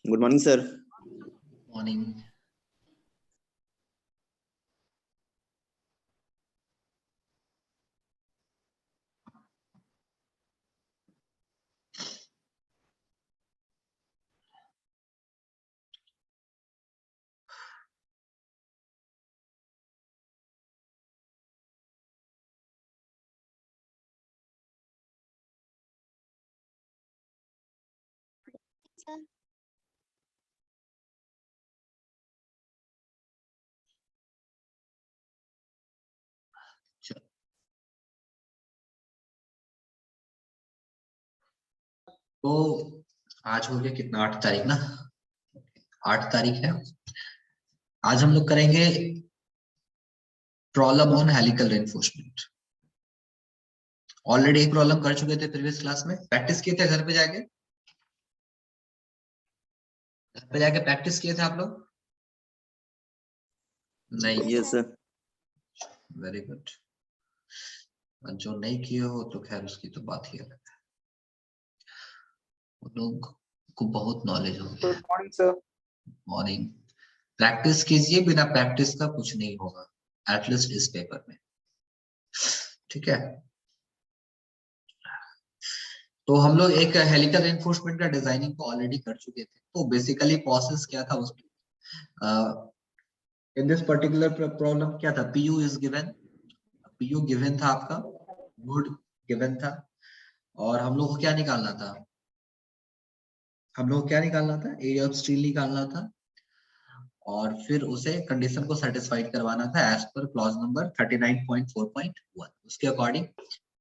Good morning sir. Morning. तो आज हो गया कितना, 8 तारीख ना, 8 तारीख है। आज हम लोग करेंगे problem on helical reinforcement. Already एक प्रॉब्लम कर चुके थे प्रीवियस क्लास में, प्रैक्टिस किए थे घर पे जाके, प्रैक्टिस किए थे आप लोग? नहीं? Yes sir. Very good. जो नहीं किए हो तो खैर उसकी तो बात ही अलग है, उन लोग को बहुत नॉलेज हो गया। Good morning sir. Morning. Practice कीजिए, बिना प्रैक्टिस का कुछ नहीं होगा, एटलीस्ट इस पेपर में, ठीक है। तो हम लोग एक हेलिकल रेनफोर्समेंट का डिजाइनिंग को ऑलरेडी कर चुके थे। तो बेसिकली प्रोसेस क्या था उसमें, इन दिस पर्टिकुलर प्रॉब्लम क्या था, PU is given, PU given था आपका, वुड गिवन था, और हम लोग को क्या निकालना था, एरिया ऑफ स्टील निकालना था, और फिर उसे कंडीशन को सेटिस्फाइड करवाना था एज पर क्लॉज नंबर 39.4.1। उसके अकॉर्डिंग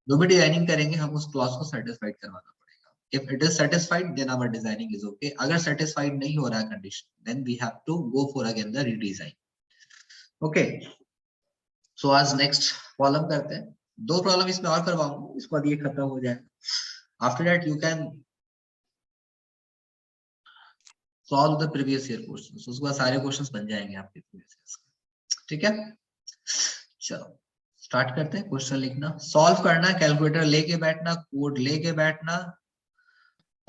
जो भी डिजाइनिंग करेंगे हम उस क्लॉज को सेटिस्फाइड करवाना पड़ेगा। If it is satisfied then our designing is okay. अगर सेटिस्फाइड नहीं हो रहा है condition, then we have to go for again the redesign. Okay, so आज नेक्स्ट प्रॉब्लम करते हैं। 2 प्रॉब्लम इसमें और करवाऊंगा, इसके बाद ये खत्म हो जाएगा। After that you can solve the previous year questions, उसके बाद सारे क्वेश्चंस बन जाएंगे आपके प्रीवियस ईयर, ठीक है। चलो स्टार्ट करते हैं। क्वेश्चन लिखना, सॉल्व करना, कैलकुलेटर लेके बैठना, कोड लेके बैठना।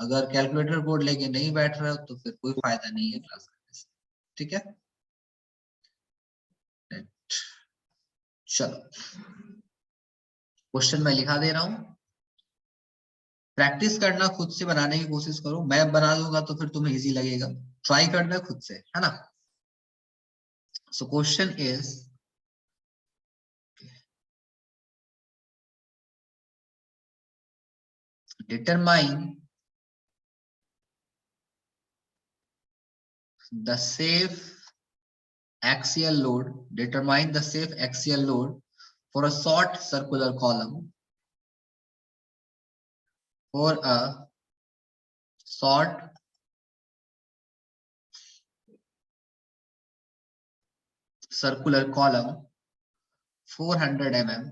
अगर कैलकुलेटर कोड लेके नहीं बैठ रहे हो तो फिर कोई फायदा नहीं है क्लास करने से, ठीक है। चलो क्वेश्चन मैं लिखा दे रहा हूं, प्रैक्टिस करना, खुद से बनाने की कोशिश करो। मैं बना दूंगा तो फिर तुम्हें इजी लगेगा, ट्राई करना खुद से, है ना। So question is, determine the safe axial load, determine the safe axial load for a short circular column, for a short circular column 400 mm,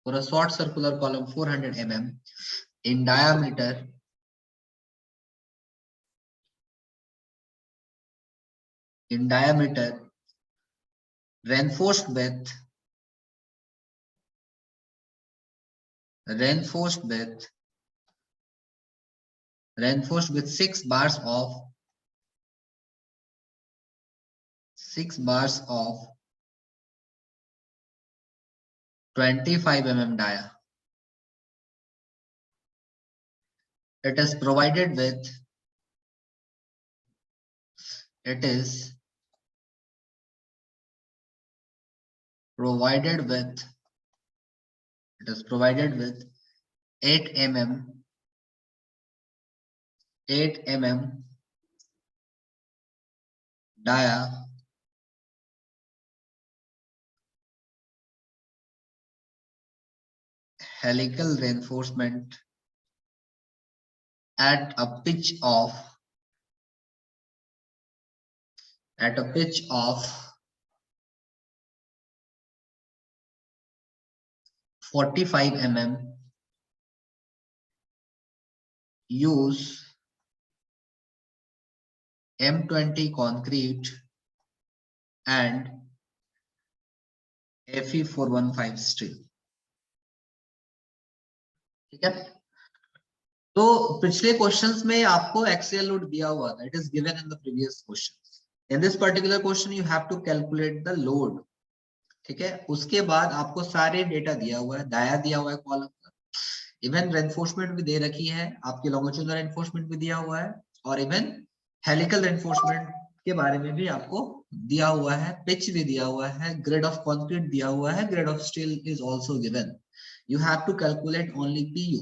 for a short circular column 400 mm in diameter, reinforced with 6 bars of 25 mm dia. It is provided with it is provided with 8 mm dia helical reinforcement at a pitch of 45 mm. Use M20 concrete and Fe415 steel, ठीक है। तो पिछले questions में आपको axial load दिया हुआ था, it is given in the previous question. In this particular question you have to calculate the load, ठीक है। उसके बाद आपको सारे डेटा दिया हुआ है, दाया दिया हुआ है कॉलम का, इवन रेनफोर्समेंट भी दे रखी है, आपकी लॉन्गिट्यूडनल रेनफोर्समेंट भी दिया हुआ है, और इवन हेलिकल रेनफोर्समेंट के बारे में भी आपको दिया हुआ है, पिच भी दिया हुआ है, ग्रेड ऑफ कंक्रीट दिया हुआ है, grade of steel is also given. You have to calculate only PU.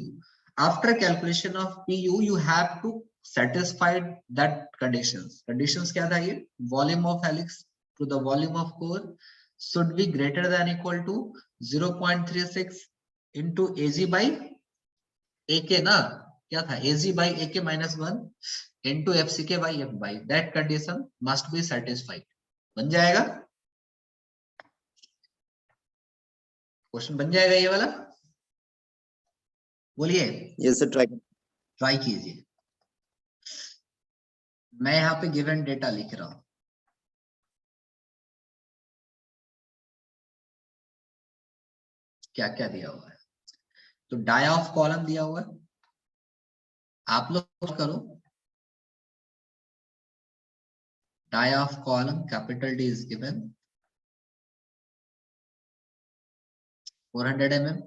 After calculation of PU, you have to satisfy that conditions. Conditions क्या था ये? Volume of helix to the volume of core should be greater than equal to 0.36 into Ag by AK ना? क्या था? Ag by AK minus 1 into FCK by Fy. That condition must be satisfied. बन जाएगा? Question बन जाएगा ये वाला? बोलिए। यस सर, ट्राई कीजिए। मैं यहाँ पे गिवन डेटा लिख रहा हूं। क्या क्या दिया हुआ है? तो डाया ऑफ कॉलम दिया हुआ है, आप लोग करो। Dia of column capital D is given 400 mm।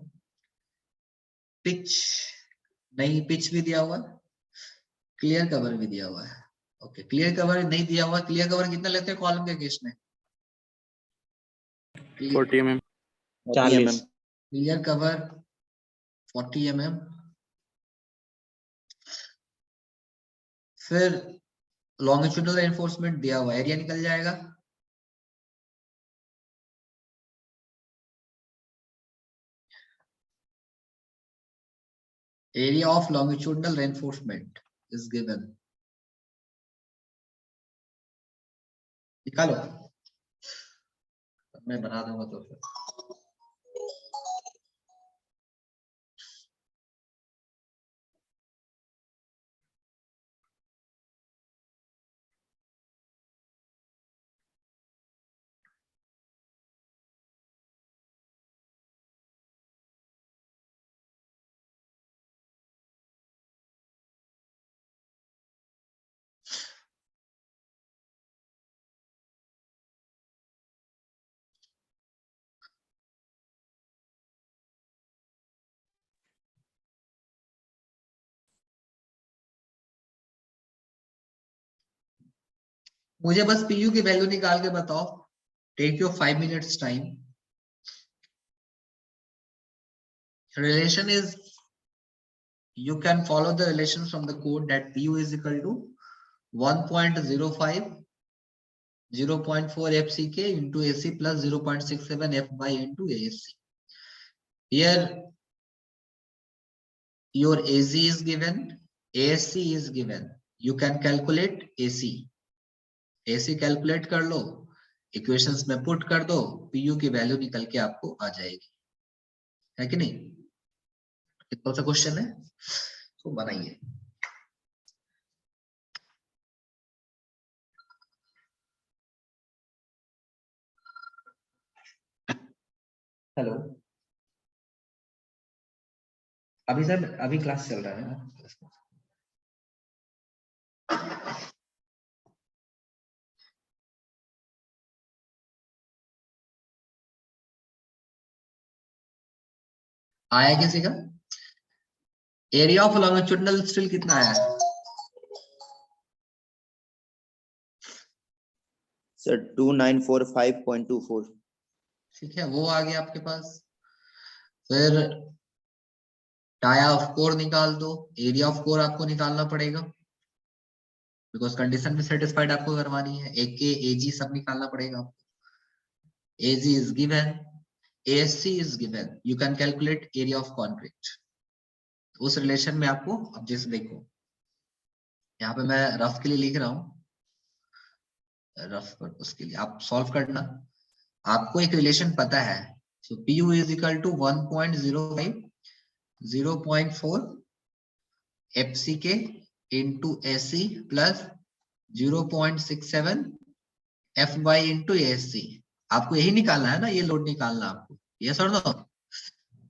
Pitch नहीं, पिच भी दिया हुआ है, क्लियर कवर भी दिया हुआ है। ओके, क्लियर कवर नहीं दिया हुआ। क्लियर कवर कितना लेते हैं कॉलम के केस में? 40 mm, 40। Clear cover 40 mm। फिर लॉन्गिट्यूडनल रेनफोर्समेंट दिया हुआ, एरिया निकल जाएगा। Area of longitudinal reinforcement is given, निकालो। मैं बना दूंगा तो फिर मुझे बस पीयू की वैल्यू निकाल के बताओ। Take your 5 minutes time. Relation is, you can follow the relation from the code that PU is equal to 1.05 0.4 FCK into AC plus 0.67 Fy into ASC. Here your AZ is given, ASC is given. You can calculate AC. AC calculate कर लो, equations में put कर दो, PU की value निकल के आपको आ जाएगी, है कि नहीं? कितना सा क्वेश्चन है, तो बनाइए। हेलो, अभी सर अभी क्लास चल रहा है ना? आया किसी का? एरिया ऑफ लॉन्गिट्यूडनल स्टील कितना आया है सर? 2945.24। ठीक है, वो आ गया आपके पास। फिर डाया ऑफ कोर निकाल दो, एरिया ऑफ कोर आपको निकालना पड़ेगा बिकॉज कंडीशन भी सेटिस्फाइड आपको करवानी है। AK AG सब निकालना पड़ेगा आपको। AG is given, ASC is given, you can calculate area of concrete। उस रिलेशन में आपको, अब जैसे देखो यहाँ पे मैं रफ के लिए लिख रहा हूँ, रफ पर उसके लिए आप सॉल्व करना। आपको एक रिलेशन पता है, सो PU is equal to 1.05 0.4 FCK into AC plus 0.67 FY into ASC। आपको यही निकालना है ना, ये लोड निकालना आपको, ये सर नो।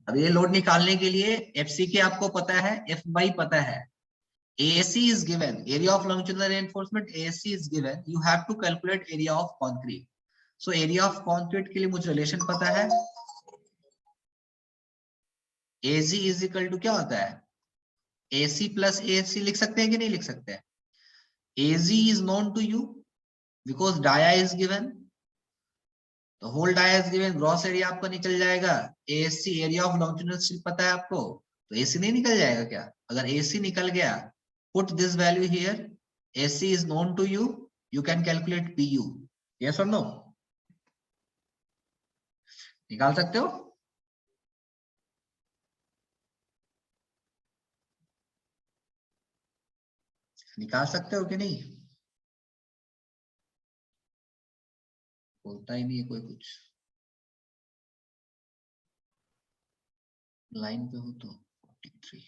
अब ये लोड निकालने के लिए FCK आपको पता है, FY पता है, ASC is given, area of longitudinal reinforcement, ASC is given, you have to calculate area of concrete. So area of concrete के लिए मुझे रिलेशन पता है, AG is equal to क्या होता है, AC plus ASC लिख सकते हैं कि नहीं लिख सकते हैं? AG is known to you because dia is given, तो hole dia is given, gross area आपको निकल जाएगा, ASC area of longitudinal strip पता है आपको, तो AC नहीं निकल जाएगा क्या? अगर AC निकल गया, put this value here, AC is known to you, you can calculate PU, yes or no? निकाल सकते हो? निकाल सकते हो कि नहीं? बोलता ही नहीं है कोई कुछ, लाइन पे हो तो 43।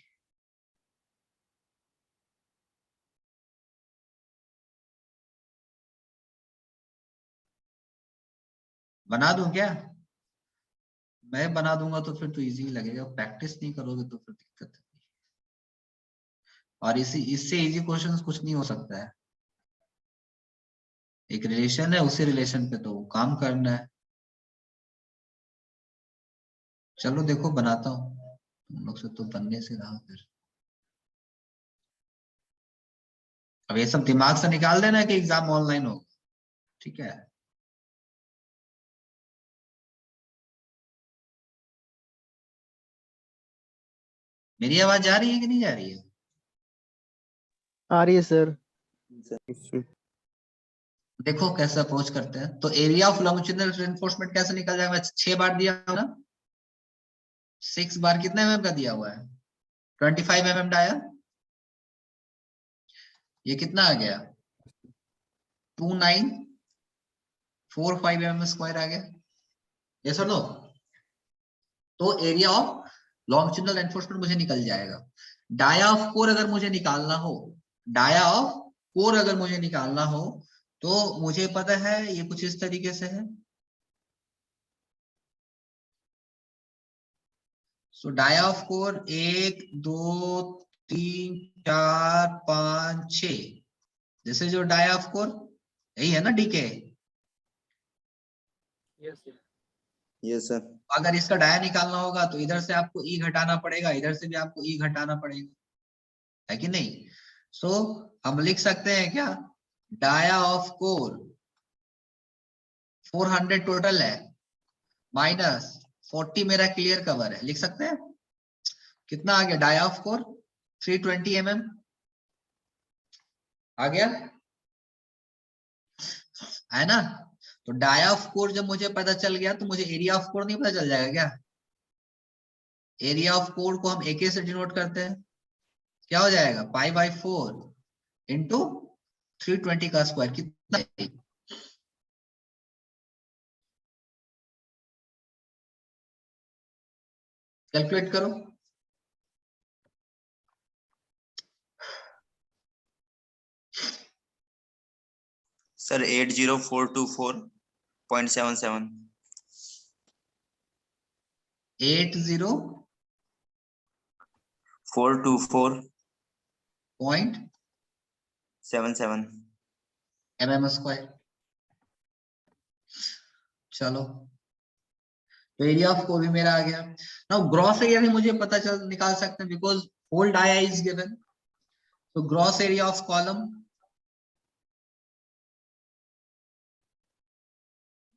बना दूं क्या? मैं बना दूंगा तो फिर तो इजी लगेगा, प्रैक्टिस नहीं करोगे तो फिर दिक्कत है। और इससे इजी क्वेश्चंस कुछ नहीं हो सकता है, एक रिलेशन है, उसी रिलेशन पे तो काम करना है। चलो देखो बनाता हूँ, तुम लोग से तो बनने से रहा फिर। अब ये सब दिमाग से निकाल देना कि एग्जाम ऑनलाइन होगा, ठीक है? मेरी आवाज जा रही है कि नहीं जा रही है? आ रही है सर। देखो कैसे अप्रोच करते हैं। तो एरिया ऑफ लॉन्जिट्यूडिनल रेनफोर्समेंट कैसे निकल जाएगा? 6 बार दिया हुआ ना, 6 बार कितने mm का दिया हुआ है? 25 mm डाया, ये कितना आ गया? 2945 mm स्क्वायर आ गया, यस और नो? तो एरिया ऑफ लॉन्जिट्यूडिनल रेनफोर्समेंट मुझे निकल जाएगा। डाया ऑफ कोर अगर मुझे निकालना हो, डाया ऑफ कोर अगर मुझे निकालना हो तो मुझे पता है ये कुछ इस तरीके से है। So dia of core 1 2 3 4 5 6, this is your dia of core, यही है ना डीके? Yes, sir. अगर इसका डाया निकालना होगा तो इधर से आपको ई घटाना पड़ेगा, इधर से भी आपको ई घटाना पड़ेगा, है कि नहीं? सो हम लिख सकते हैं क्या, डाया ऑफ कोर 400 टोटल है, माइनस 40 मेरा क्लियर कवर है, लिख सकते हैं? कितना आ गया डाया ऑफ कोर? 320 mm आ गया, है ना? तो डाया ऑफ कोर जब मुझे पता चल गया तो मुझे एरिया ऑफ कोर नहीं पता चल जाएगा क्या? एरिया ऑफ कोर को हम AK से डिनोट करते हैं, क्या हो जाएगा? π/4 इंटू 320 का स्क्वायर, कितना? कैलकुलेट करो। Sir, 80424.77. 80 424.77. mm square. चलो तो एरिया ऑफ कोर भी मेरा आ गया। नाउ ग्रॉस एरिया भी मुझे पता चल निकाल सकते हैं because whole dia is given. तो gross area of column,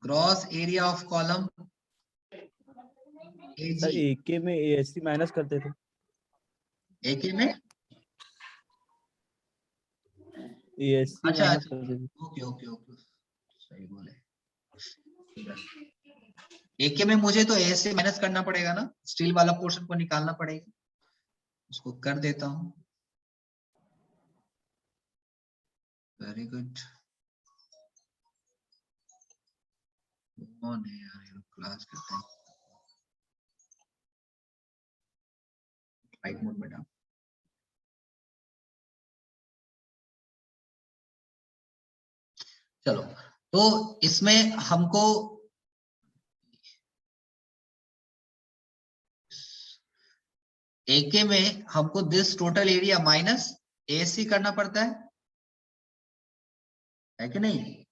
gross area of column sir AK में ASC माइनस करते थे, AK में ASC अच्छा माइनस अच्छा, करते थे। ओके ओके ओके, सही बोले। AK में मुझे तो ASC माइनस करना पड़ेगा ना, स्टील वाला पोर्शन को निकालना पड़ेगा, उसको कर देता हूं। वेरी गुड, कौन है यार ये क्लास करते हैं? फ्लाइट मोड में डाल। चलो तो इसमें हमको AK में हमको this total area minus AC करना पड़ता है कि नहीं?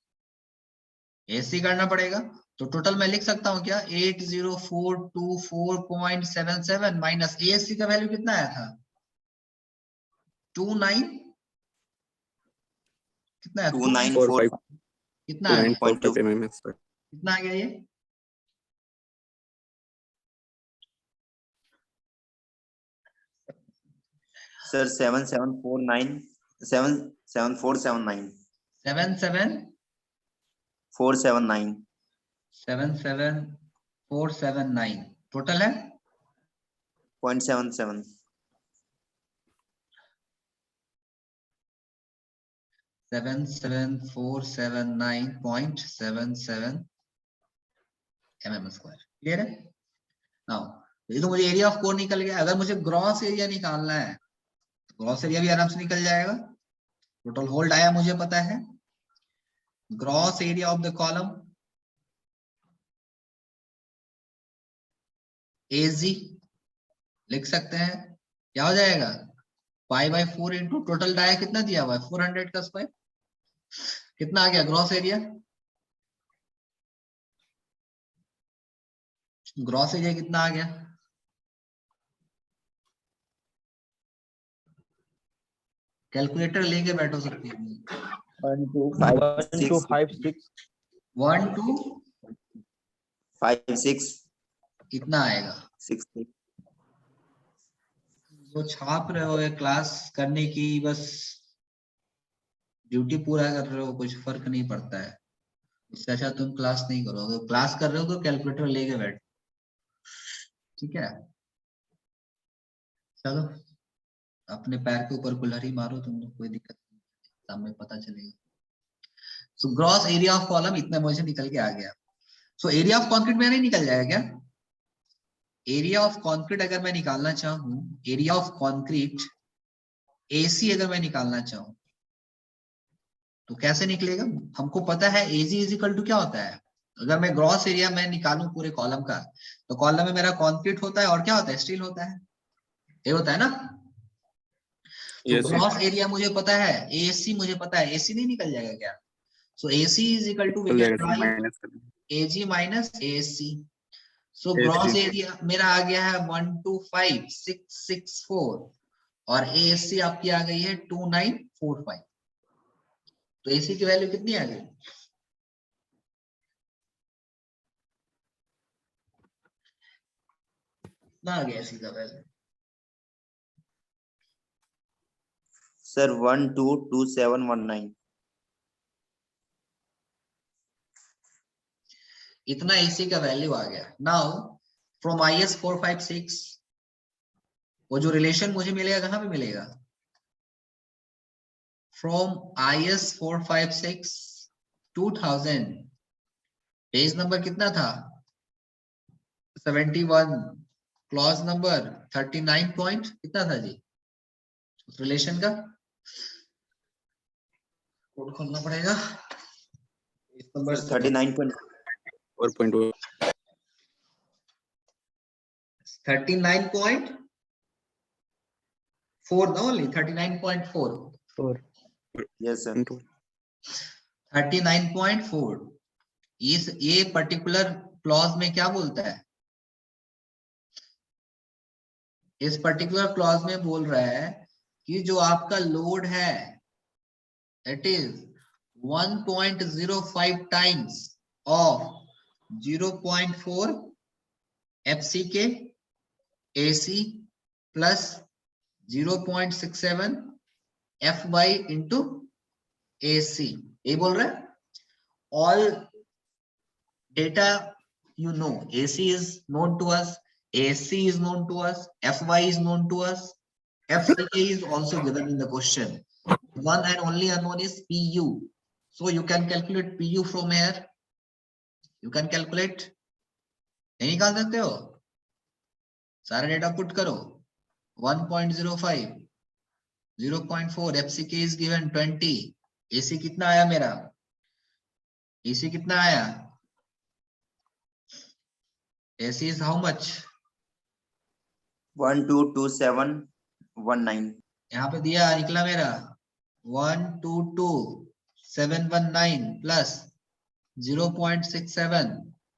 AC करना पड़ेगा। तो टोटल मैं लिख सकता हूं क्या, 80424.77 माइनस AC का वैल्यू कितना आया था, 29 कितना है, 294 कितना आ गया, 2.2 mm sir. कितना आ गया ये, सर 7749 77479 479 77479 टोटल है 0.77 77,479.77 mm स्क्वायर। क्लियर है? नाउ ये तो मुझे एरिया ऑफ कोर निकल गया। अगर मुझे ग्रॉस एरिया निकालना है तो ग्रॉस एरिया भी आराम से निकल जाएगा। टोटल होल्ड आया मुझे पता है, gross area of the column AG लिख सकते हैं, क्या हो जाएगा, π/4 इंटू टोटल डाया कितना दिया हुआ है 400 का स्क्वायर, कितना आ गया ग्रॉस एरिया, ग्रॉस एरिया कितना आ गया, कैलकुलेटर लेके बैठो सकती है 1256 1 2 56 कितना आएगा, 60 जो छाप रहे हो क्लास करने की बस ड्यूटी पूरा कर रहे हो, कुछ फर्क नहीं पड़ता है। इससे अच्छा तुम क्लास नहीं करो, अगर क्लास कर रहे हो तो कैलकुलेटर लेके बैठ, ठीक है। चलो अपने पैर के ऊपर कुल्हाड़ी मारो तुम लोग, कोई दिक्कत नहीं, सामने पता चलेगा। So gross area of column इतना मुझे निकल के आ गया। सो एरिया ऑफ कॉन्क्रीट में नहीं निकल जाएगा क्या, एरिया ऑफ कॉन्क्रीट अगर मैं निकालना चाहूँ, एरिया ऑफ कॉन्क्रीट AC अगर मैं निकालना चाहूँ तो कैसे निकलेगा, हमको पता है AG इज इक्वल टू क्या होता है। अगर मैं ग्रॉस एरिया मैं निकालूं पूरे कॉलम का, तो कॉलम में मेरा कंक्रीट होता है और क्या होता है, स्टील होता है, ये होता है ना। तो Yes sir. ग्रॉस एरिया मुझे पता है, AC मुझे पता है, AC नहीं निकल जाएगा क्या, so AC is equal to वी चल कैन जाएगा सर, राइट माइनस कर देंगे। AG माइनस AC। So AC gross area मेरा आ गया है 125664 और AC आपकी आ गई है 2945। तो AC की वैल्यू कितनी आ गई, कितना आ गया AC का वैल्यू, सर 122719 इतना AC का वैल्यू आ गया। नाउ फ्रॉम IS 456 वो जो रिलेशन मुझे मिलेगा कहां पे मिलेगा, फ्रॉम IS 456 2000 पेज नंबर कितना था 71 क्लॉज नंबर 39 पॉइंट कितना था जी, उस रिलेशन का कोड खोलना पड़ेगा, page number 39.4 39.4 no only 39.4 4 yes sir 39.4 ये पर्टिकुलर क्लॉज में क्या बोलता है, इस पर्टिकुलर क्लॉज में बोल रहा है कि जो आपका लोड है it is 1.05 times of 0.4 FCK AC plus 0.67 FY into AC, ये बोल रहा है। All data you know, AC is known to us, AC is known to us, FY is known to us, FCK is also given in the question. One and only unknown is PU, so you can calculate PU from here, you can calculate, नहीं निकाल सकते हो, सारे data put करो 1.05 0.4 FCK is given 20, AC कितना आया मेरा, AC कितना आया, AC is how much 122719. यहाँ पे दिया निकला मेरा 122719 प्लस 0.67,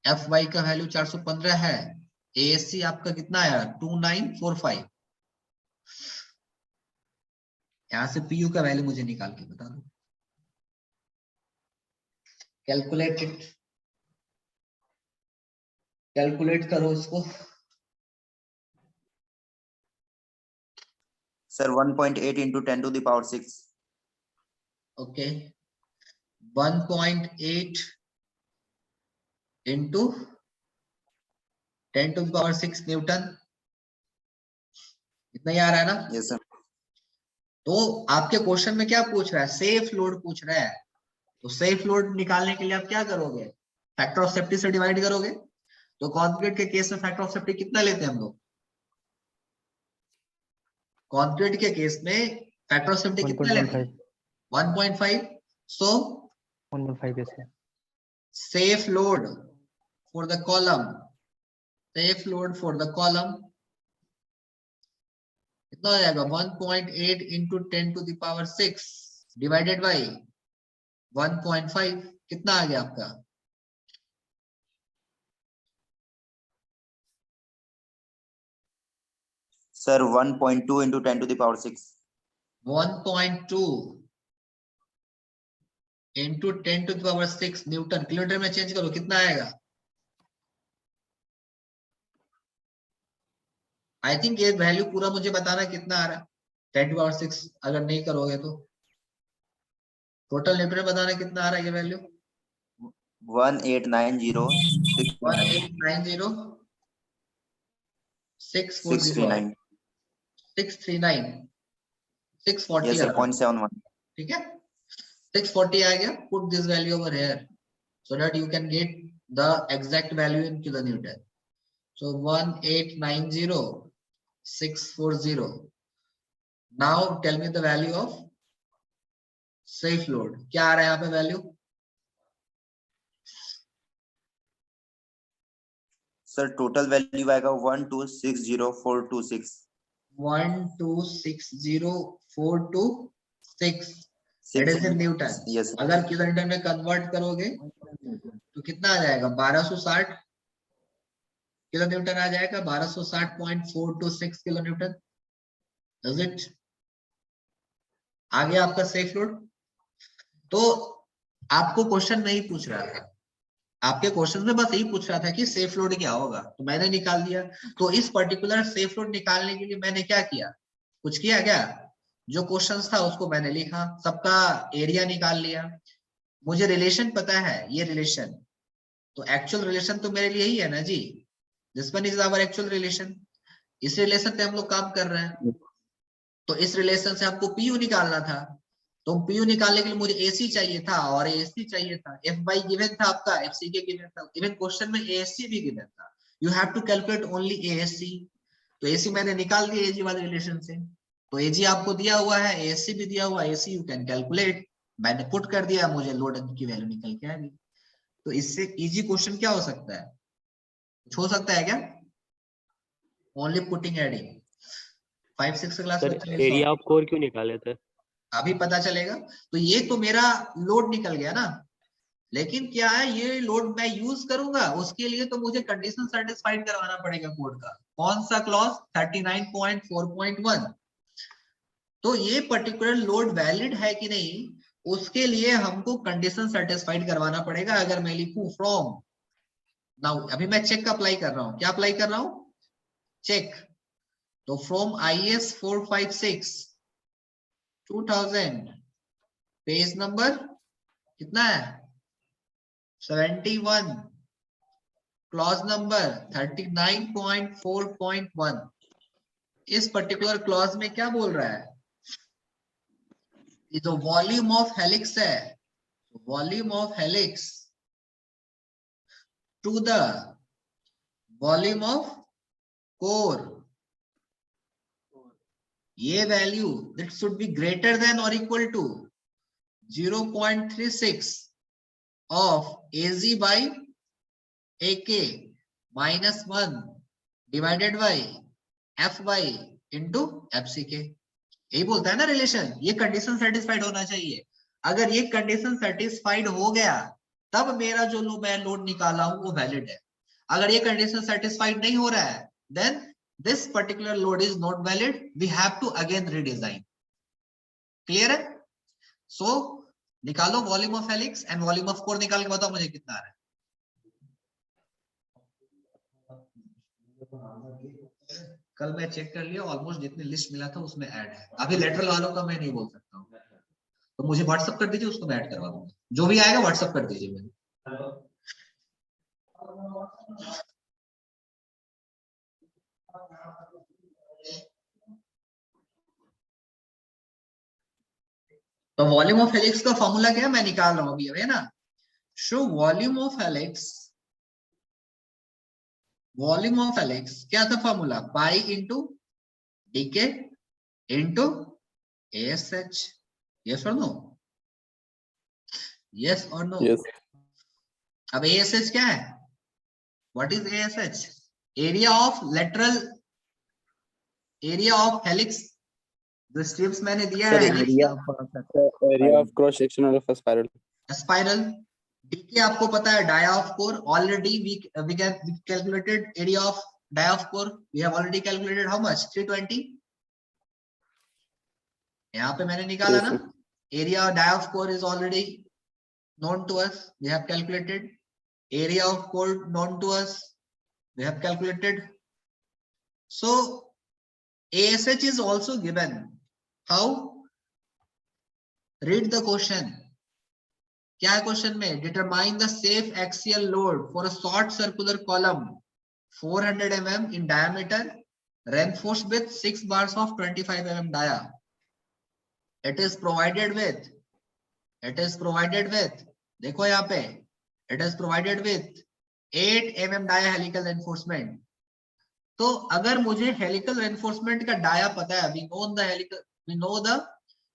एफ वाई का वैल्यू 415 है, एएससी आपका कितना आया 2945। यहाँ से पीयू का वैल्यू मुझे निकाल के बता दो, कैलकुलेट इट, कैलकुलेट करो इसको। Sir, 1.8 into 10 to the power 6. Okay 1.8 into 10 to the power 6 newton, इतना ही आ रहा है ना। Yes, sir. तो आपके क्वेश्चन में क्या पूछ रहा है, सेफ लोड पूछ रहा है। तो सेफ लोड निकालने के लिए आप क्या करोगे, फैक्टर ऑफ सेफ्टी से डिवाइड करोगे। तो कंक्रीट के केस में फैक्टर ऑफ सेफ्टी कितना लेते हैं हम लोग, कंक्रीट के केस में फैक्टर ऑफ सेफ्टी कितना लेते हैं 1.5। सो 1.5 yes sir. safe load for the column, safe load for the column कितना हो जाएगा 1.8 into 10 to the power 6 divided by 1.5, कितना आ गया आपका Sir, 1.2 into 10 to the power 6. 1.2 into 10 to the power 6 Newton, kilometre में चेंज करो कितना आएगा। आई थिंक ये वैल्यू पूरा मुझे बताना कितना आ रहा है 10 to power 6, अगर नहीं करोगे तो टोटल न्यूटन में बताना कितना आ रहा है ये वैल्यू 1890639. 1890640 639 640 Yes, sir. आ रहा है, 0.71. ठीक है 640 आ गया। Put this value over here so that you can get the exact value in kilonewton. So 1890640. Now tell me the value of safe load, क्या आ रहा है यहाँ पे वैल्यू Sir, total value आएगा 1260426. 1260426 that is in Newton. Yes, sir. अगर kilometre में convert करोगे तो कितना आ जाएगा 1260 किलोन्यूटन आ जाएगा, 1260.426 किलोन्यूटन। Is it? आ गया आपका सेफ लोड। तो आपको क्वेश्चन नहीं पूछ रहा था, आपके क्वेश्चन में बस यही पूछ रहा था कि सेफ लोड क्या होगा, तो मैंने निकाल दिया। तो इस पर्टिकुलर सेफ लोड निकालने के लिए मैंने क्या किया, कुछ किया क्या, जो क्वेश्चन था उसको मैंने लिखा, सबका एरिया निकाल लिया, मुझे रिलेशन पता है ये रिलेशन, तो एक्चुअल रिलेशन तो मेरे लिए यही है ना जी, this one is our actual relation, इस रिलेशन पे हम लोग काम कर रहे हैं। तो इस रिलेशन से हमको पीयू निकालना था, तो पीयू निकालने के लिए मुझे एसी चाहिए था और एएससी चाहिए था, एफ बाई गिवन था आपका, एफसी के गिवन था, इवन क्वेश्चन में एएससी भी गिवन था, you have to calculate only ASC. तो एसी मैंने निकाल दिया एजी वाले रिलेशन से, तो एजी आपको दिया हुआ है, एएससी भी दिया हुआ है, एसी यू कैन कैलकुलेट, मैंने पुट कर दिया, मुझे लोड की वैल्यू निकल के आ गई। तो इससे इजी क्वेश्चन क्या हो सकता है, कुछ हो सकता है क्या, ओनली पुटिंग एडिंग। 5-6 क्लास में एरिया ऑफ कोर क्यों निकाले थे, अभी पता चलेगा। तो ये तो मेरा लोड निकल गया ना, लेकिन क्या है ये लोड मैं यूज करूंगा, उसके लिए तो मुझे कंडीशन सेटिस्फाइड करवाना पड़ेगा कोड का। कौन सा क्लॉज 39.4.1। तो ये पर्टिकुलर लोड वैलिड है कि नहीं, उसके लिए हमको कंडीशन सेटिस्फाइड करवाना पड़ेगा। अगर मैं लिखूं फ्रॉम नाउ, अभी मैं चेक अप्लाई कर रहा हूं, क्या अप्लाई कर रहा हूं, चेक। तो फ्रॉम IS 456 2000 पेज नंबर कितना है 71, क्लॉज नंबर 39.4.1, इस पर्टिकुलर क्लॉज में क्या बोल रहा है, ये जो वॉल्यूम ऑफ हेलिक्स है, volume of helix to the volume of core, ये value that should be greater than और equal to 0.36 of AZ by AK -1 divided by F Y into F C के, यही बोलता है ना रिलेशन। ये condition satisfied होना चाहिए। अगर ये कंडीशन सेटिस्फाइड हो गया तब मेरा जो मैं लोड निकाला हूं वो वैलिड है। अगर ये कंडीशन सेटिस्फाइड नहीं हो रहा है then this particular load is not valid, we have to again redesign. Clear है? सो निकालो volume of helix and volume of core, निकाल के बताओ मुझे कितना आ रहा है। कल मैं चेक कर लिया, ऑलमोस्ट जितनी लिस्ट मिला था उसमें ऐड है। अभी लेटरल वालों का मैं नहीं बोल सकता हूँ, तो मुझे व्हाट्सअप कर दीजिए, उसको मैं ऐड करवा दूंगा। जो भी आएगा व्हाट्सअप कर दीजिए मुझे। तो वॉल्यूम ऑफ हेलिक्स का फॉर्मूला क्या है मैं निकाल रहा हूँ अभी, है ना। Show volume of helix, volume of helix क्या था formula, pi into DK into ASH. Yes और नो? यस और नो? Yes. अब एएसएच क्या है? What is ASH? Area of lateral, area of helix. जो स्ट्रिप्स मैंने दिया सर है area Area of cross section of a spiral. Spiral. DK आपको पता है dia of core, already we calculated area of dia of core, we have already calculated how much, 320। यहाँ पे मैंने निकाला Yes, ना, sir. area of dia of core is already known to us, we have calculated area of core known to us, we have calculated. So ASH is also given. How? Read the question. क्या है question में? Determine the safe axial load for a short circular column 400 mm in diameter reinforced with 6 bars of 25 mm dia. It is provided with, देखो यहाँ पे, it is provided with 8 mm dia helical reinforcement। तो अगर मुझे helical reinforcement का dia पता है, we know the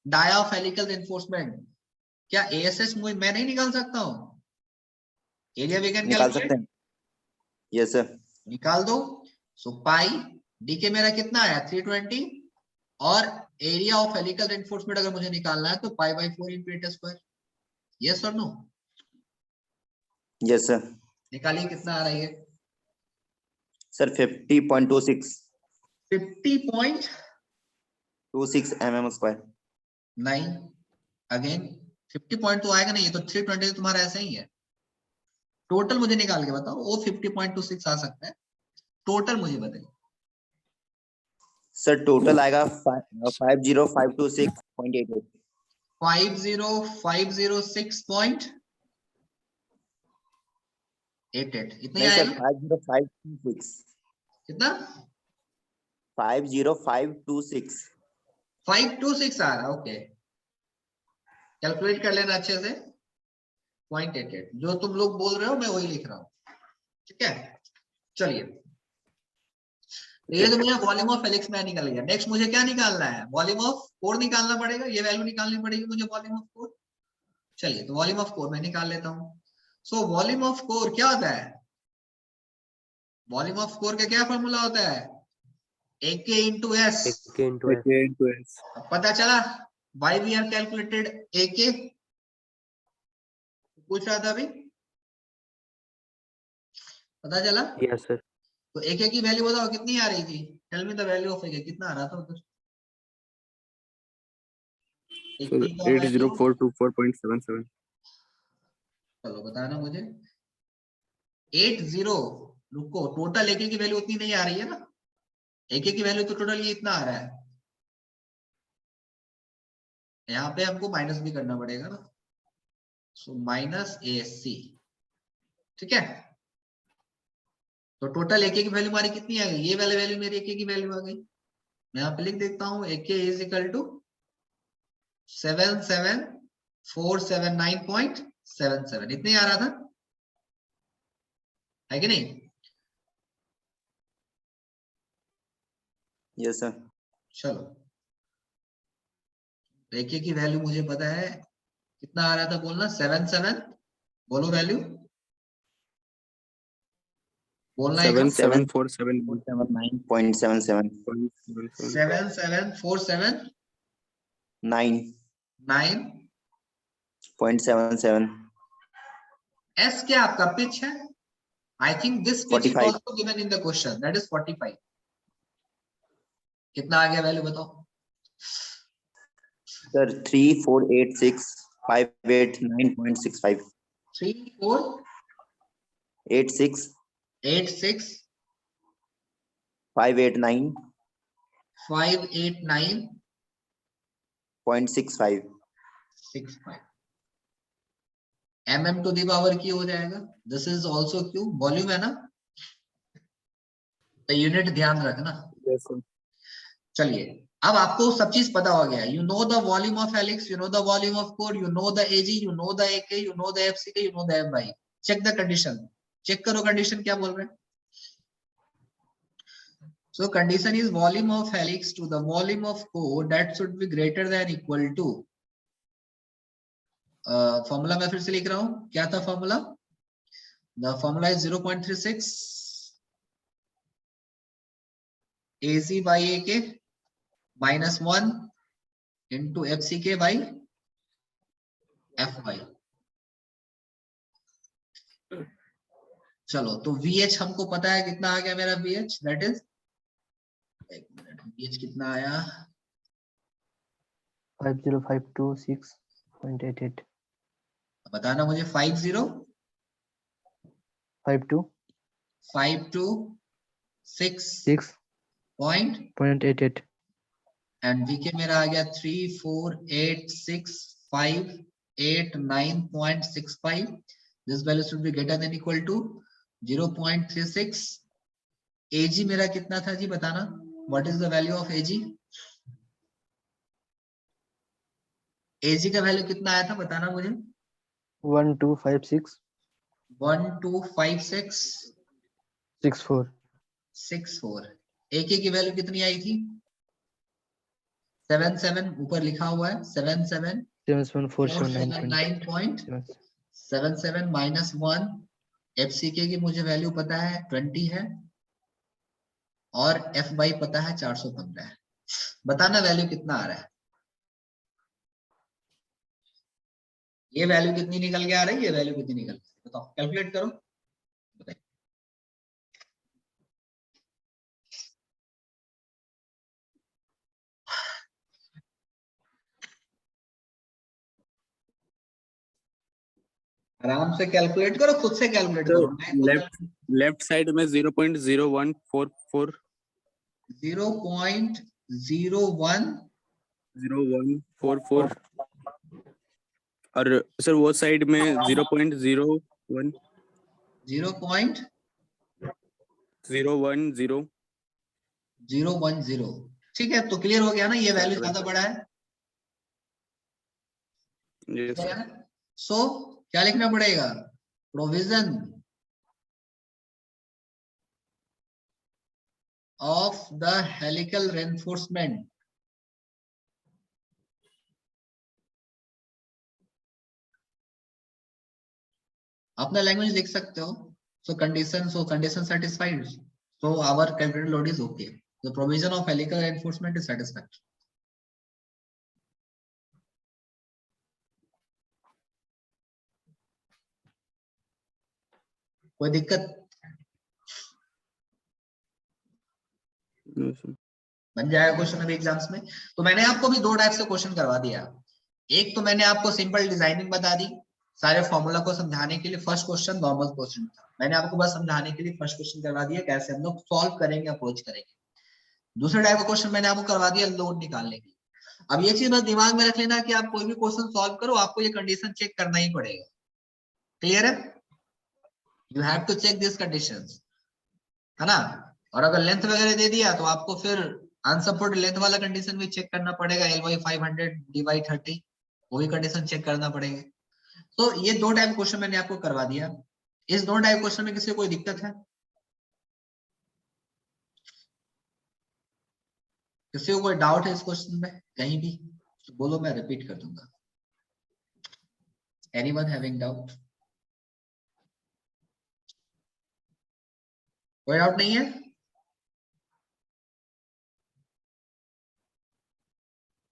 dia of helical reinforcement, क्या एएसएच मैं नहीं निकाल सकता हूँ? एरिया वी कैन निकाल सकते हैं। Yes sir. निकाल दो। सो पाई डीके मेरा कितना आया 320, और एरिया ऑफ हेलिकल रेनफोर्समेंट अगर मुझे निकालना है तो pi by 4 into 8 square. Yes और नो? Yes sir. निकालिए कितना आ रही है सर 50.26 50.26 mm स्क्वायर। नहीं, अगेन 50 पॉइंट तो आएगा नहीं, ये तो 320 तुम्हारा ऐसा ही है। टोटल मुझे निकाल के बताओ, वो 50.26 आ सकता है, टोटल मुझे बताइए। सर टोटल आएगा 50,526.88। 50,506.88 इतना ही नहीं सर आएगा। 50,526। कितना? 50,526। 526 आ रहा है, ओके। कैलकुलेट कर लेना अच्छे से। 0.88 जो तुम लोग बोल रहे हो मैं वही लिख रहा हूँ, ठीक है। चलिए, ये तो मुझे वॉल्यूम ऑफ हेलिक्स में निकल गया। नेक्स्ट मुझे क्या निकालना है? वॉल्यूम ऑफ कोर निकालना पड़ेगा, ये वैल्यू निकालनी पड़ेगी मुझे वॉल्यूम ऑफ कोर। चलिए, तो वॉल्यूम ऑफ कोर मैं निकाल लेता हूँ। सो वॉल्यूम ऑफ कोर क्या होता है? वॉल्यूम ऑफ कोर का क्या फॉर्मूला होता है? AK into S. AK into S. AK into S. पता चला why we are calculated AK? पूछ रहा था अभी, पता चला? Yes, sir. तो AK की वैल्यू बताओ कितनी आ रही थी? Tell me the value of AK, कितना आ रहा था उधर? So 80424.77. चलो बताना मुझे। 80, रुको, टोटल AK की वैल्यू उतनी नहीं आ रही है ना। AK की वैल्यू तो टोटल ये इतना आ रहा है, यहाँ पे हमको माइनस भी करना पड़ेगा ना। सो माइनस ASC, ठीक है। तो टोटल AK की वैल्यू हमारी कितनी आ गई? ये वाली वैल्यू मेरी AK की वैल्यू आ गई। मैं यहाँ पे लिख देता हूँ AK इज इक्वल टू 77479.77, इतने आ रहा था, है कि नहीं? Yes sir. चलो, AK की वैल्यू मुझे पता है कितना आ रहा था, बोलना 77, बोलो वैल्यू, बोलना है 7747 9.77 7747 9.77 9 S क्या आपका पिच है? I think this pitch is 45 also given in the question. That is 45. कितना आ गया वैल्यू बताओ? sir 3486 589.65 3, 4, 86 8, 6, 589.65 5, 8, 9, 6, 5. mm to the power की हो जाएगा. This is also Q. Volume है ना? तो यूनिट ध्यान रखना. Yes, sir. चलिए अब आपको सब चीज पता हो गया. You know the volume of helix, you know the volume of core, you know the AG, you know the AK, you know the FCK, you know the FY. Check the condition. Check करो condition क्या बोल रहे हैं. So condition is volume of helix to the volume of core that should be greater than equal to. Formula मैं फिर से लिख रहा हूं. क्या था formula? The formula is 0.36 AC by AK minus 1 into FCK by FY. चलो तो VH हमको पता है कितना आ गया मेरा VH. That is, एक मिनट, VH कितना आया? 50526.88 बताना मुझे. 50 52 526 point 6.88 and VK मेरा आ गया 3486.589.65. This value should be greater than equal to 0.36. AG मेरा कितना था जी बताना. What is the value of AG? AG का वैल्यू कितना आया था बताना मुझे. 1256 1256.64. 64 AK की वैल्यू कितनी आई थी? 77 ऊपर लिखा हुआ है. 77479.77 77 minus 1. FCK की मुझे वैल्यू पता है 20 है और FY पता है 415 है. बताना वैल्यू कितना आ रहा है. ये वैल्यू कितनी निकल के आ रही है, ये वैल्यू कितनी निकल के, बताओ कैलकुलेट करो. बताइए. आराम से कैलकुलेट करो, खुद से कैलकुलेट So, करो. मैं left side में 0.0144 0.0144 और सर वो साइड में 0.01 0.010. ठीक है, तो क्लियर हो गया ना. ये वैल्यू ज्यादा बड़ा है. Yes, sir. सो क्या लिखना पड़ेगा? Provision of the helical reinforcement अपना लैंग्वेज लिख सकते हो. So condition satisfied, so our calculated load is okay. The provision of helical reinforcement is satisfactory. कोई दिक्कत? No, sir. बन जाएगा क्वेश्चन अभी एग्जाम्स में. तो मैंने आपको भी दो टाइप से क्वेश्चन करवा दिया. एक तो मैंने आपको सिंपल डिजाइनिंग बता दी सारे फॉर्मूला को समझाने के लिए. फर्स्ट क्वेश्चन नॉर्मल क्वेश्चन था, मैंने आपको बस समझाने के लिए फर्स्ट क्वेश्चन करवा दिया कैसे हम लोग सॉल्व करेंगे, अप्रोच करेंगे. दूसरे टाइप का क्वेश्चन मैंने आपको करवा दिया लोड निकालने के लिए. अब ये चीज बस दिमाग में रख लेना कि आप कोई भी क्वेश्चन सॉल्व करो आपको ये कंडीशन चेक करना ही पड़ेगा. क्लियर है? You have to check this conditions, है ना. और अगर लेंथ वगैरह दे दिया तो आपको फिर अनसपोर्टेड लेंथ वाला कंडीशन भी चेक करना पड़ेगा. LY 500 DY 30 वो भी कंडीशन चेक करना पड़ेगा. तो ये दो टाइप क्वेश्चन मैंने आपको करवा दिया. इस दो टाइप क्वेश्चन में किसी को कोई दिक्कत है? किसी को कोई डाउट है इस क्वेश्चन में कहीं भी तो बोलो, मैं रिपीट कर दूंगा. Anyone having doubt? कोई डाउट नहीं है?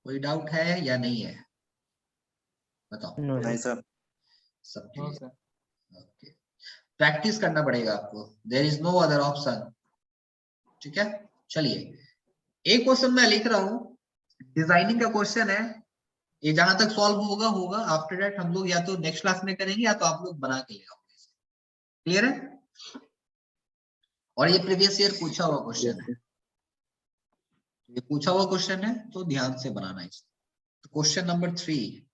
कोई डाउट है या नहीं है, बताओ। नो नहीं सर। सर। सब क्लियर? ओके, प्रैक्टिस करना पड़ेगा आपको, there is no other option. ठीक है, चलिए एक क्वेश्चन मैं लिख रहा हूं, डिजाइनिंग का क्वेश्चन है, ये जहां तक सॉल्व होगा होगा, आफ्टर दैट हम लोग या तो नेक्स्ट क्लास में करेंगे या तो आप लोग बना के ले आओगे। क्लियर है? और ये प्रीवियस ईयर पूछा हुआ क्वेश्चन है, ये पूछा हुआ क्वेश्चन है तो ध्यान से बनाना है। क्वेश्चन नंबर 3,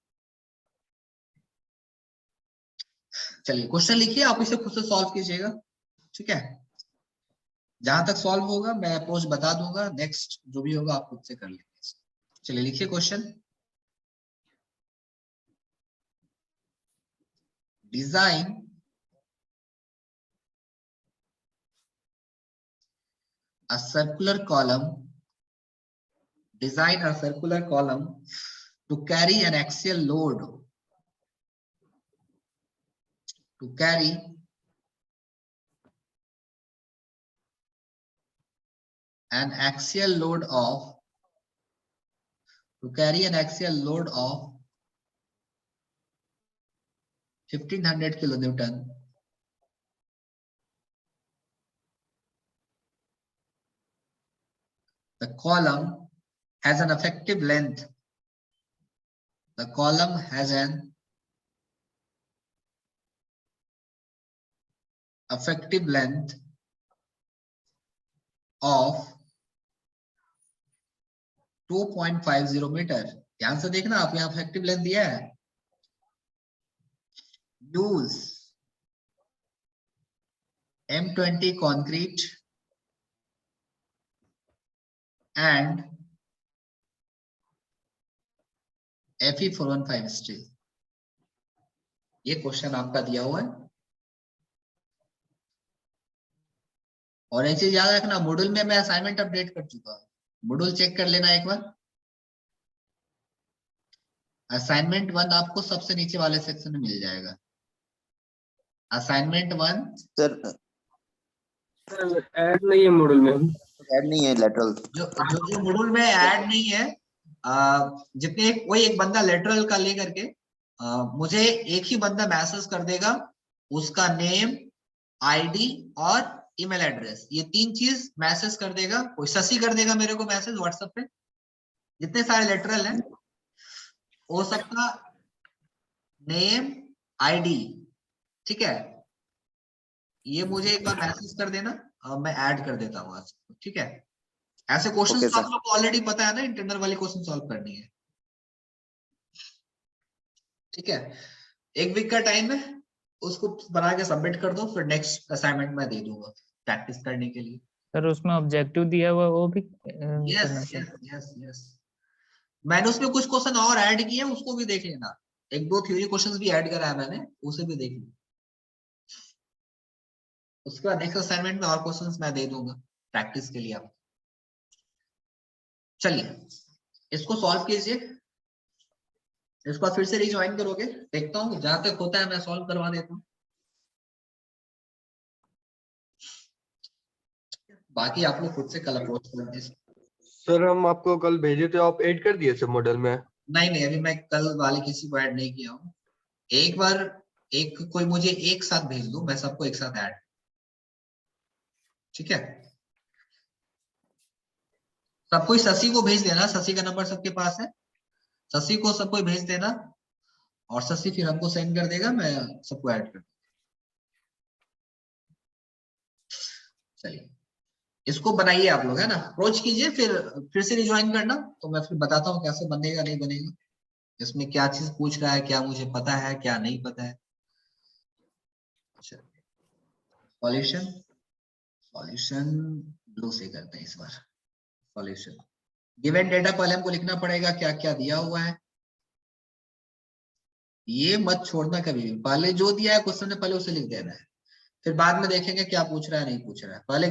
चलिए क्वेश्चन लिखिए, आप इसे खुद से सॉल्व कीजिएगा। ठीक है, जहां तक सॉल्व होगा मैं अप्रोच बता दूंगा, नेक्स्ट जो भी होगा आप खुद से कर लेंगे। चलिए लिखिए question, design a circular column, design a circular column to carry an axial load, to carry an axial load of, to carry an axial load of 1500 kilonewton the column has an effective length, the column has an effective length of 2.50 metre. ध्यान से देखना, आप यहाँ effective length दिया है। Use M20 concrete and Fe415 steel. ये question आपका दिया हुआ है। और एक चीज याद रखना, मॉड्यूल में मैं असाइनमेंट अपडेट कर चुका हूँ, मॉड्यूल चेक कर लेना एक बार। असाइनमेंट 1 आपको सबसे नीचे वाले सेक्शन में मिल जाएगा। असाइनमेंट 1 सर ऐड नहीं है मॉडल में। ऐड नहीं है लेटरल। जो मॉड्यूल में ऐड नहीं है, जितने कोई एक बंदा लेटरल का लेकर के मुझे एक ही बंदा मैसेज कर देगा, उसका नेम, आईडी और ईमेल एड्रेस, ये 3 चीज मैसेज कर देगा। कोई शशि कर देगा मेरे को मैसेज व्हाट्सएप पे, जितने सारे लेटरल हैं वो सबका नेम, आईडी, ठीक है, ये मुझे एक बार मैसेज कर देना, मैं ऐड कर देता हूँ आज। ठीक है, ऐसे क्वेश्चन Okay, तो आप sir. लोग को ऑलरेडी पता है ना, इंटरनल वाली क्वेश्चन सॉल्व करनी है। ठीक है, 1 वीक का टाइम है, उसको बना के सबमिट कर दो, फिर नेक्स्ट असाइनमेंट मैं दे दूंगा प्रैक्टिस करने के लिए। सर उसमें ऑब्जेक्टिव दिया हुआ वो भी यस करना यस चाहिए। यस यस, मैंने उसमें कुछ क्वेश्चन और ऐड किए हैं, उसको भी देख लेना। 1-2 थ्योरी क्वेश्चंस भी ऐड करा है मैंने, उसे भी देख लेना। उसके बाद नेक्स्ट असाइनमेंट में और क्वेश्चंस मैं दे दूंगा प्रैक्टिस के लिए आप। चलिए इसको सॉल्व कीजिए, इसको फिर से रिज्वाइन करोगे, देखता हूँ जहां तक होता है मैं सॉल्व करवा देता हूँ। बाकी आप लोग खुद से कल अप्रोच कर। सर हम आपको कल भेजे थे, आप ऐड कर दिए थे मॉडल में? नहीं, अभी मैं कल वाले किसी को ऐड नहीं किया हूँ। एक बार एक कोई मुझे एक साथ भेज दो, मैं सबको एक साथ ऐड। ठीक है, सब कोई शशि को भेज देना, शशि का नंबर सबके पास है, शशि को सब कोई भेज देना और शशि फिर हमको सेंड कर देगा, मैं सबको ऐड कर दूंगा। चलिए इसको बनाइए आप लोग, है ना, अप्रोच कीजिए, फिर से रिज्वाइन करना, तो मैं फिर बताता हूँ कैसे बनेगा नहीं बनेगा, इसमें क्या चीज पूछ रहा है, क्या मुझे पता है क्या नहीं पता है। सॉल्यूशन, सॉल्यूशन ब्लू से करते हैं इस बार। सॉल्यूशन गिवन डेटा पहले हमको लिखना पड़ेगा क्या क्या दिया हुआ है, ये मत छोड़ना कभी भी, पहले जो दिया है क्वेश्चन में पहले उसे लिख देना है, फिर बाद में देखेंगे क्या पूछ रहा है नहीं पूछ रहा है। पहले